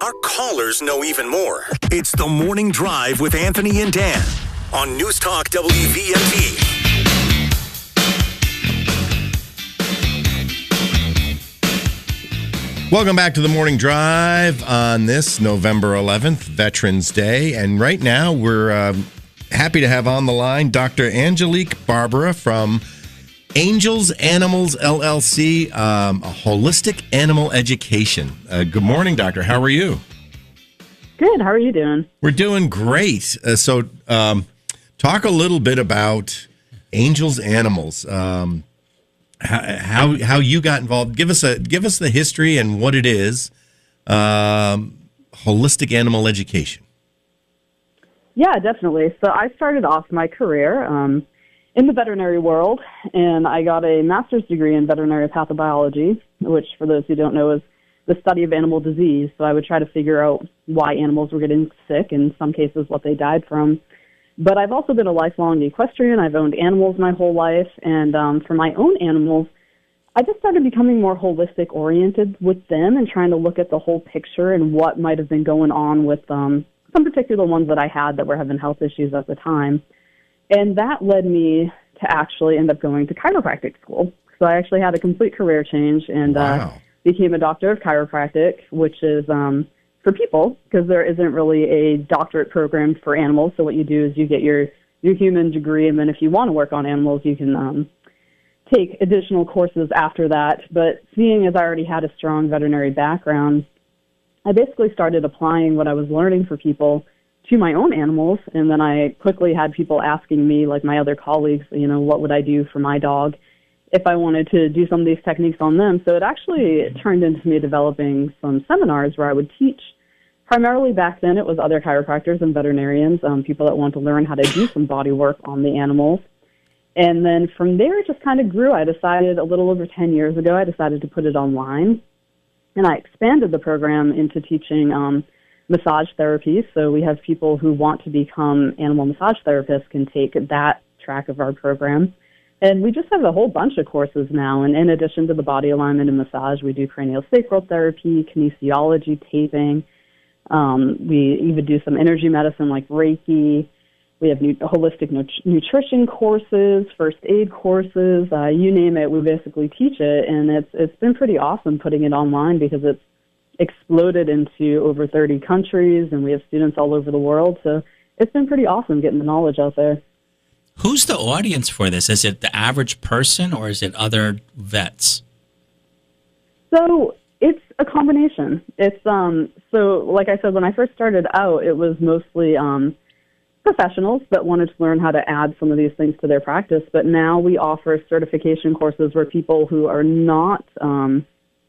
our callers know even more. It's The Morning Drive with Anthony and Dan on News Talk WVMT. Welcome back to The Morning Drive on this November 11th, Veterans Day. And right now we're happy to have on the line Dr. Angelique Barbara from Angels Animals LLC, a holistic animal education. Good morning, doctor. How are you? Good. How are you doing? We're doing great. So talk a little bit about Angels Animals. How you got involved? Give us the history and what it is. Holistic animal education. Yeah, definitely. So I started off my career in the veterinary world, and I got a master's degree in veterinary pathobiology, which, for those who don't know, is the study of animal disease. So I would try to figure out why animals were getting sick, in some cases what they died from. But I've also been a lifelong equestrian. I've owned animals my whole life, and for my own animals, I just started becoming more holistic oriented with them and trying to look at the whole picture and what might have been going on with some particular ones that I had that were having health issues at the time. And that led me to actually end up going to chiropractic school. So I actually had a complete career change and became a doctor of chiropractic, which is for people, because there isn't really a doctorate program for animals. So what you do is you get your human degree, and then if you want to work on animals, you can take additional courses after that. But seeing as I already had a strong veterinary background, I basically started applying what I was learning for people to my own animals, and then I quickly had people asking me, like my other colleagues, what would I do for my dog if I wanted to do some of these techniques on them. So it actually turned into me developing some seminars where I would teach. Primarily back then, it was other chiropractors and veterinarians, people that wanted to learn how to do some body work on the animals. And then from there, it just kind of grew. I decided a little over 10 years ago, I decided to put it online. And I expanded the program into teaching massage therapy. So we have people who want to become animal massage therapists can take that track of our program. And we just have a whole bunch of courses now. And in addition to the body alignment and massage, we do craniosacral therapy, kinesiology, taping. We even do some energy medicine like Reiki. We have holistic nutrition courses, first aid courses, you name it, we basically teach it. And it's been pretty awesome putting it online because it's exploded into over 30 countries, and we have students all over the world. So it's been pretty awesome getting the knowledge out there. Who's the audience for this? Is it the average person, or is it other vets? So it's a combination. It's so like I said, when I first started out, it was mostly professionals that wanted to learn how to add some of these things to their practice. But now we offer certification courses where people who are not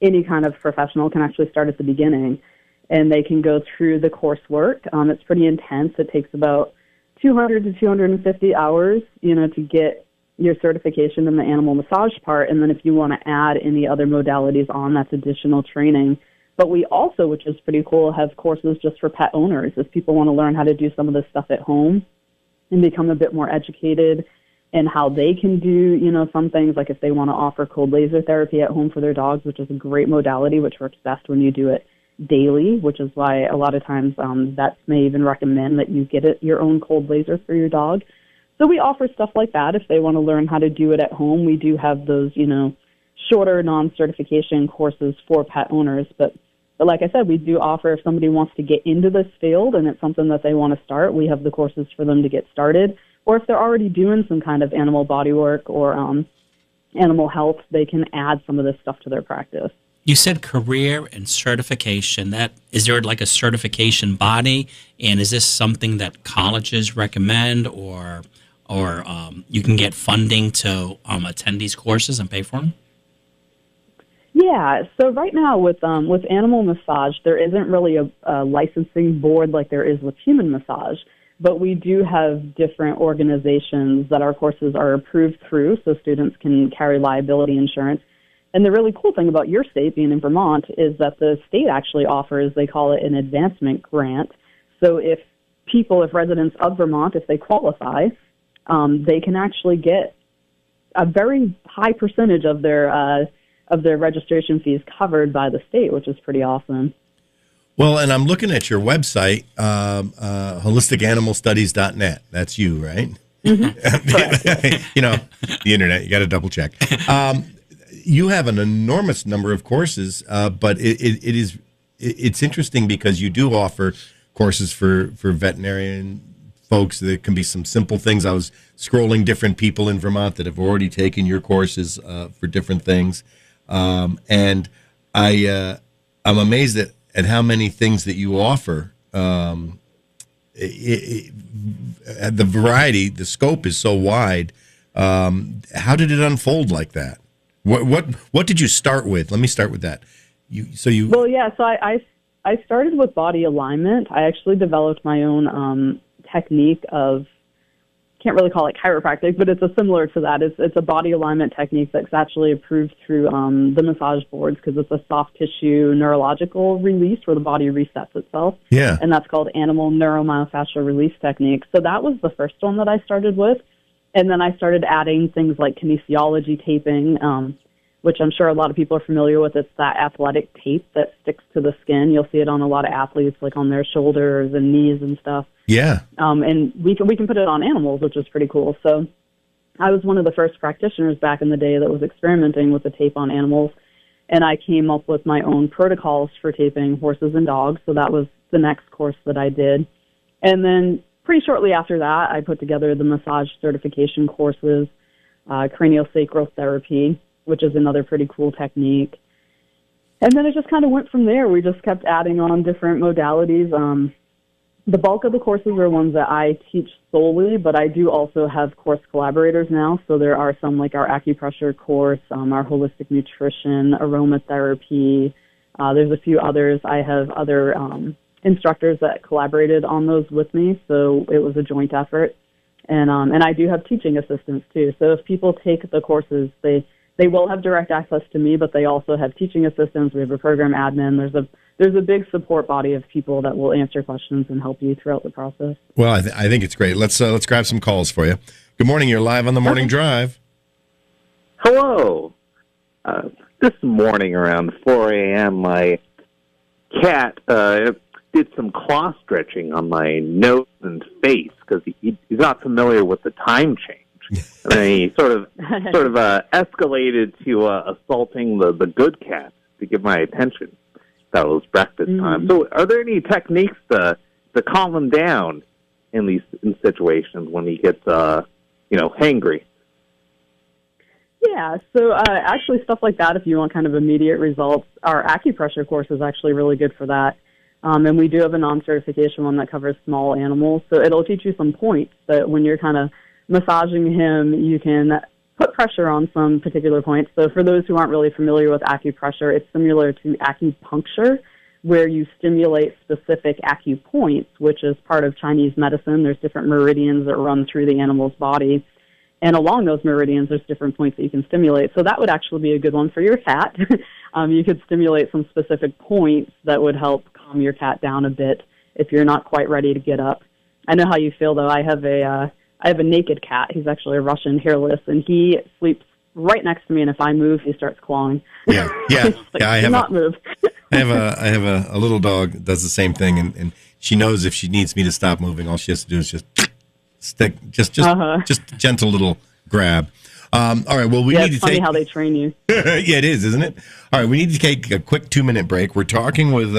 any kind of professional can actually start at the beginning, and they can go through the coursework. It's pretty intense. It takes about 200 to 250 hours, to get your certification in the animal massage part. And then if you want to add any other modalities on, that's additional training. But we also, which is pretty cool, have courses just for pet owners if people want to learn how to do some of this stuff at home and become a bit more educated in how they can do, some things, like if they want to offer cold laser therapy at home for their dogs, which is a great modality, which works best when you do it daily, which is why a lot of times vets may even recommend that you get your own cold laser for your dog. So we offer stuff like that if they want to learn how to do it at home. We do have those, shorter non-certification courses for pet owners. But like I said, we do offer if somebody wants to get into this field and it's something that they want to start, we have the courses for them to get started. Or if they're already doing some kind of animal body work or animal health, they can add some of this stuff to their practice. You said career and certification. Is there like a certification body, and is this something that colleges recommend, or you can get funding to attend these courses and pay for them? Yeah, so right now with animal massage, there isn't really a licensing board like there is with human massage. But we do have different organizations that our courses are approved through, so students can carry liability insurance. And the really cool thing about your state, being in Vermont, is that the state actually offers, they call it an advancement grant. So if residents of Vermont, if they qualify, they can actually get a very high percentage of their registration fees covered by the state, which is pretty awesome. Well, and I'm looking at your website, holisticanimalstudies.net. That's you, right? Mm-hmm. You know, the internet, you got to double check. You have an enormous number of courses, but it's interesting because you do offer courses for veterinarian folks. There can be some simple things. I was scrolling different people in Vermont that have already taken your courses for different things, and I'm amazed at how many things that you offer. The variety, the scope is so wide. How did it unfold like that? What did you start with? Let me start with that. So I started with body alignment. I actually developed my own technique of, can't really call it chiropractic, but it's similar to that. It's a body alignment technique that's actually approved through the massage boards because it's a soft tissue neurological release where the body resets itself. Yeah. And that's called animal neuromyofascial release technique. So that was the first one that I started with. And then I started adding things like kinesiology taping, which I'm sure a lot of people are familiar with. It's that athletic tape that sticks to the skin. You'll see it on a lot of athletes, like on their shoulders and knees and stuff. Yeah. And we can put it on animals, which is pretty cool. So I was one of the first practitioners back in the day that was experimenting with the tape on animals. And I came up with my own protocols for taping horses and dogs. So that was the next course that I did. And then pretty shortly after that, I put together the massage certification courses, craniosacral therapy, which is another pretty cool technique. And then it just kind of went from there. We just kept adding on different modalities. The bulk of the courses are ones that I teach solely, but I do also have course collaborators now. So there are some like our acupressure course, our holistic nutrition, aromatherapy. There's a few others. I have other instructors that collaborated on those with me, so it was a joint effort. And I do have teaching assistants too. So if people take the courses, they will have direct access to me, but they also have teaching assistants. We have a program admin. There's a big support body of people that will answer questions and help you throughout the process. Well, I think it's great. Let's grab some calls for you. Good morning. You're live on the Morning Drive. Hello. This morning around 4 a.m., my cat did some claw stretching on my nose and face because he's not familiar with the time change. And then he sort of escalated to assaulting the good cat to get my attention. That was breakfast time. So are there any techniques to calm him down in these situations when he gets hangry? Yeah, so actually stuff like that, if you want kind of immediate results, our acupressure course is actually really good for that. And we do have a non-certification one that covers small animals. So it'll teach you some points that when you're kind of massaging him, you can put pressure on some particular points. So for those who aren't really familiar with acupressure, it's similar to acupuncture, where you stimulate specific acupoints, which is part of Chinese medicine. There's different meridians that run through the animal's body. And along those meridians, there's different points that you can stimulate. So that would actually be a good one for your cat. You could stimulate some specific points that would help calm your cat down a bit if you're not quite ready to get up. I know how you feel, though. I have a naked cat. He's actually a Russian hairless, and he sleeps right next to me, and if I move, he starts clawing. Yeah. I have move. I have a little dog that does the same thing, and she knows if she needs me to stop moving, all she has to do is just stick, just gentle little grab. All right. Well, we need to funny take how they train you. Yeah, it is, isn't it? All right. We need to take a quick 2-minute break. We're talking with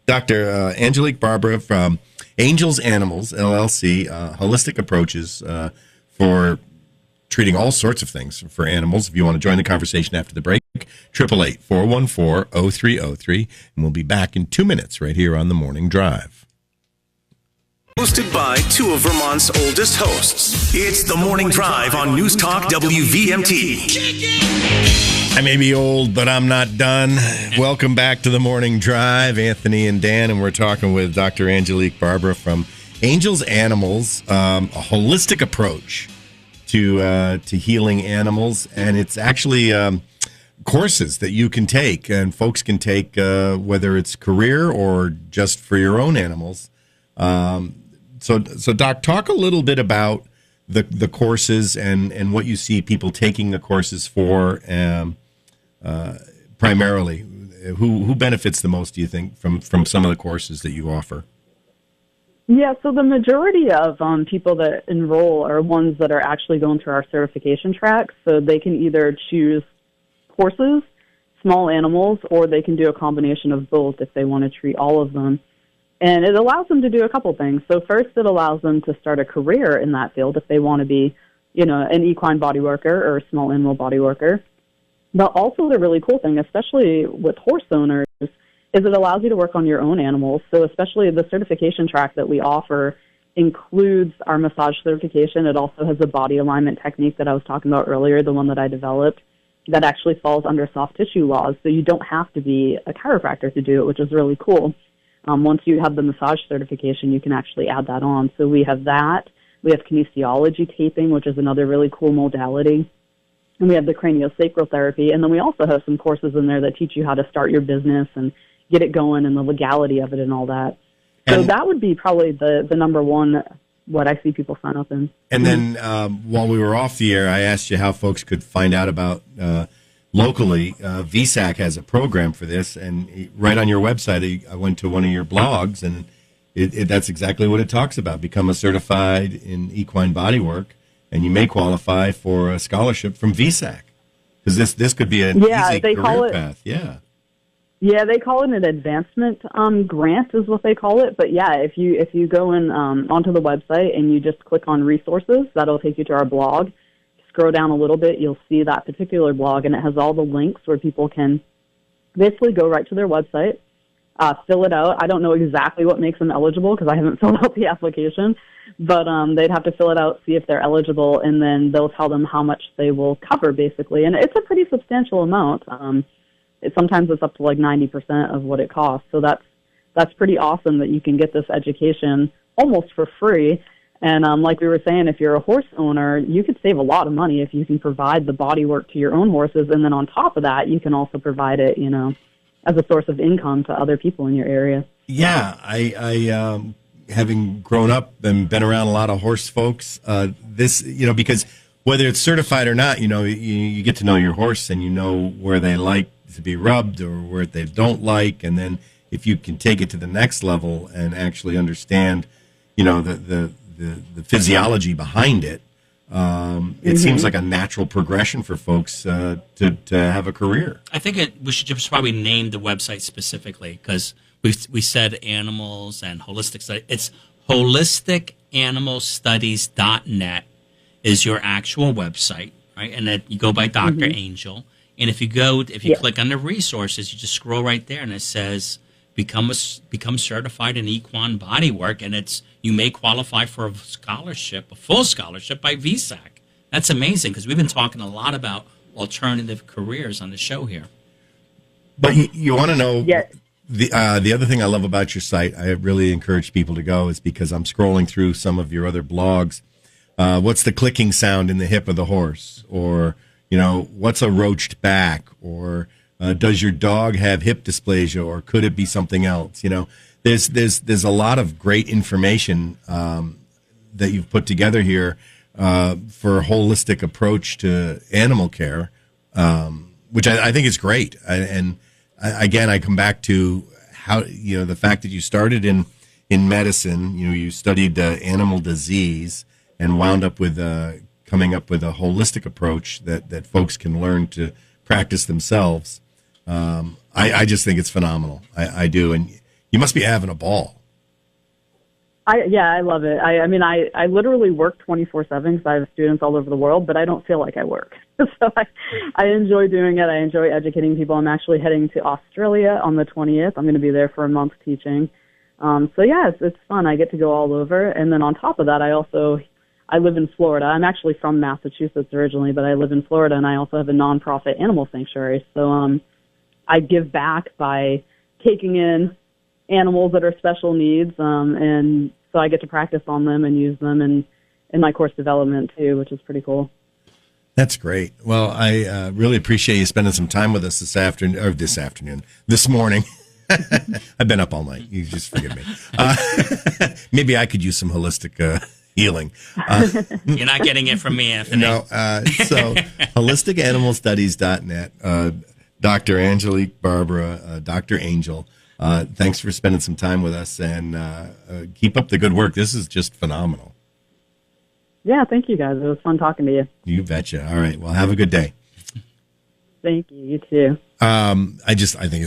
Dr. Angelique Barbara from Angels Animals LLC, holistic approaches for treating all sorts of things for animals. If you want to join the conversation after the break, 888-414-0303, and we'll be back in 2 minutes right here on the Morning Drive. Hosted by two of Vermont's oldest hosts. It's the Morning Drive on News Talk WVMT. I may be old, but I'm not done. Welcome back to the Morning Drive, Anthony and Dan, and we're talking with Dr. Angelique Barbara from Angels Animals, a holistic approach to healing animals, and it's actually courses that you can take, and folks can take whether it's career or just for your own animals. So Doc, talk a little bit about the courses and what you see people taking the courses for primarily. who benefits the most, do you think, from some of the courses that you offer? Yeah, so the majority of people that enroll are ones that are actually going through our certification track. So they can either choose horses, small animals, or they can do a combination of both if they want to treat all of them. And it allows them to do a couple things. So first, it allows them to start a career in that field if they want to be, an equine body worker or a small animal body worker. But also the really cool thing, especially with horse owners, is it allows you to work on your own animals. So especially the certification track that we offer includes our massage certification. It also has the body alignment technique that I was talking about earlier, the one that I developed, that actually falls under soft tissue laws. So you don't have to be a chiropractor to do it, which is really cool. Once you have the massage certification, you can actually add that on. So we have that. We have kinesiology taping, which is another really cool modality. And we have the craniosacral therapy. And then we also have some courses in there that teach you how to start your business and get it going and the legality of it and all that. So that would be probably the number one, what I see people sign up in. And then while we were off the air, I asked you how folks could find out about locally. VSAC has a program for this, and right on your website, I went to one of your blogs, and that's exactly what it talks about. Become a certified in equine bodywork, and you may qualify for a scholarship from VSAC. Because this could be an easy career path. Yeah, they call it an advancement grant is what they call it. But yeah, if you go in onto the website and you just click on resources, that'll take you to our blog. Scroll down a little bit, you'll see that particular blog, and it has all the links where people can basically go right to their website, fill it out. I don't know exactly what makes them eligible because I haven't filled out the application, but they'd have to fill it out, see if they're eligible, and then they'll tell them how much they will cover, basically. And it's a pretty substantial amount. Sometimes it's up to like 90% of what it costs. So that's pretty awesome that you can get this education almost for free. And like we were saying, if you're a horse owner, you could save a lot of money if you can provide the body work to your own horses. And then on top of that, you can also provide it, as a source of income to other people in your area. Yeah, I having grown up and been around a lot of horse folks, because whether it's certified or not, you get to know your horse and you know where they like to be rubbed or where they don't like. And then if you can take it to the next level and actually understand, the physiology behind it, it seems like a natural progression for folks to have a career. I think we should just probably name the website specifically because we said animals and holistic studies. It's holisticanimalstudies.net is your actual website, right? And then you go by Dr. Angel. And if you click on the resources, you just scroll right there and it says become certified in equine bodywork, and you may qualify for a full scholarship by VSAC. That's amazing because we've been talking a lot about alternative careers on the show here. But you want to know the other thing I love about your site. I really encourage people to go is because I'm scrolling through some of your other blogs. What's the clicking sound in the hip of the horse, or what's a roached back, or does your dog have hip dysplasia, or could it be something else? There's a lot of great information that you've put together here for a holistic approach to animal care, which I think is great. Again, I come back to how the fact that you started in medicine. You studied animal disease and wound up with coming up with a holistic approach that folks can learn to practice themselves. I just think it's phenomenal. I do. And you must be having a ball. I love it. I literally work 24/7 because I have students all over the world, but I don't feel like I work. So I enjoy doing it. I enjoy educating people. I'm actually heading to Australia on the 20th. I'm going to be there for a month teaching. It's fun. I get to go all over. And then on top of that, I live in Florida. I'm actually from Massachusetts originally, but I live in Florida, and I also have a nonprofit animal sanctuary. So I give back by taking in animals that are special needs, and so I get to practice on them and use them in my course development too, which is pretty cool. That's great. Well, I really appreciate you spending some time with us this morning. I've been up all night. You just forgive me. Maybe I could use some holistic healing. You're not getting it from me, Anthony. No. So holisticanimalstudies.net. Dr. Angelique Barbara, Dr. Angel. Thanks for spending some time with us, and keep up the good work. This is just phenomenal. Yeah, thank you guys. It was fun talking to you. You betcha. All right. Well, have a good day. Thank you. You too. I think